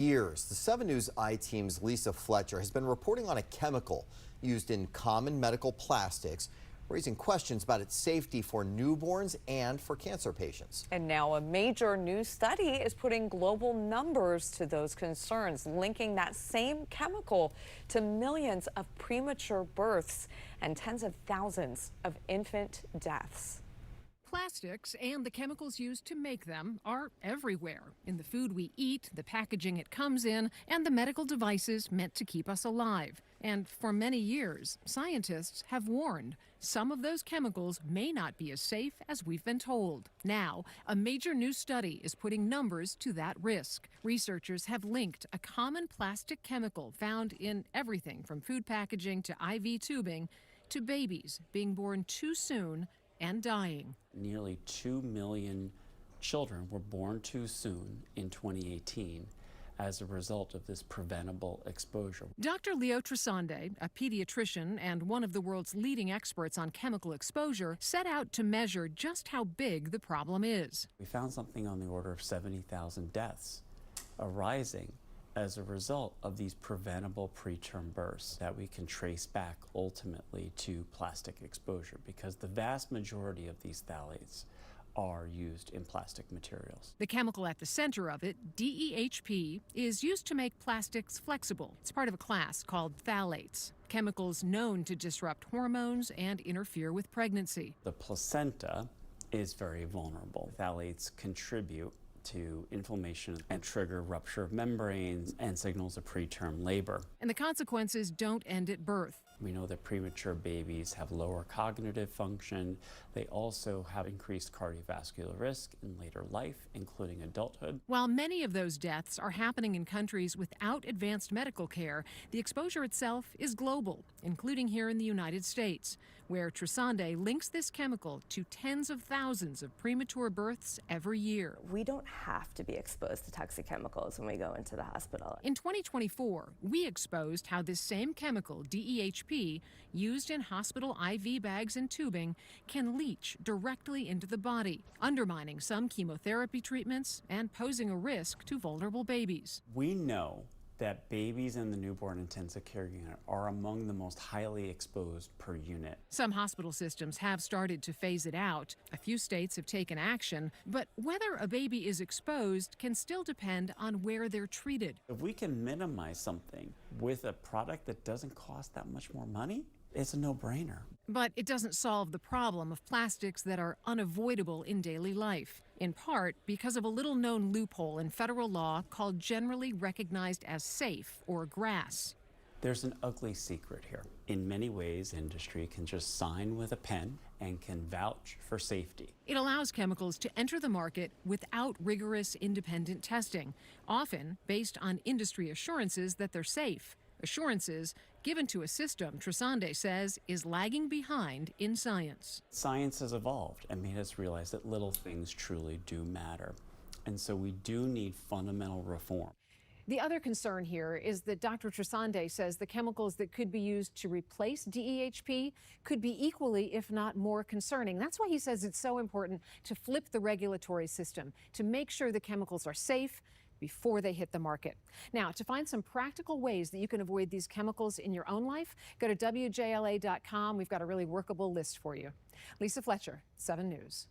Years. The 7 News I-Team's Lisa Fletcher has been reporting on a chemical used in common medical plastics, raising questions about its safety for newborns and for cancer patients. And now a major new study is putting global numbers to those concerns, linking that same chemical to millions of premature births and tens of thousands of infant deaths. Plastics and the chemicals used to make them are everywhere, in the food we eat, the packaging it comes in, and the medical devices meant to keep us alive. And for many years, scientists have warned some of those chemicals may not be as safe as we've been told. Now, a major new study is putting numbers to that risk. Researchers have linked a common plastic chemical found in everything from food packaging to IV tubing to babies being born too soon and dying. Nearly 2 million children were born too soon in 2018 as a result of this preventable exposure. Dr. Leo Trisande, a pediatrician and one of the world's leading experts on chemical exposure, set out to measure just how big the problem is. We found something on the order of 70,000 deaths arising as a result of these preventable preterm births that we can trace back ultimately to plastic exposure, because the vast majority of these phthalates are used in plastic materials. The chemical at the center of it, DEHP, is used to make plastics flexible. It's part of a class called phthalates, chemicals known to disrupt hormones and interfere with pregnancy. The placenta is very vulnerable. Phthalates contribute to inflammation and trigger rupture of membranes and signals of preterm labor. And the consequences don't end at birth. We know that premature babies have lower cognitive function. They also have increased cardiovascular risk in later life, including adulthood. While many of those deaths are happening in countries without advanced medical care, the exposure itself is global, including here in the United States, where Trisande links this chemical to tens of thousands of premature births every year. We don't have to be exposed to toxic chemicals when we go into the hospital. In 2024, we exposed how this same chemical, DEHP, used in hospital IV bags and tubing, can leach directly into the body, undermining some chemotherapy treatments and posing a risk to vulnerable babies. We know that babies in the newborn intensive care unit are among the most highly exposed per unit. Some hospital systems have started to phase it out. A few states have taken action, but whether a baby is exposed can still depend on where they're treated. If we can minimize something with a product that doesn't cost that much more money, it's a no-brainer. But it doesn't solve the problem of plastics that are unavoidable in daily life, in part because of a little-known loophole in federal law called generally recognized as safe, or GRAS. There's an ugly secret here. In many ways, industry can just sign with a pen and can vouch for safety. It allows chemicals to enter the market without rigorous independent testing, often based on industry assurances that they're safe. Assurances given to a system Trisande says is lagging behind in science. Science has evolved and made us realize that little things truly do matter. And so we do need fundamental reform. The other concern here is that Dr. Trisande says the chemicals that could be used to replace DEHP could be equally, if not more, concerning. That's why he says it's so important to flip the regulatory system, to make sure the chemicals are safe before they hit the market. Now, to find some practical ways that you can avoid these chemicals in your own life, go to WJLA.com. We've got a really workable list for you. Lisa Fletcher, 7 News.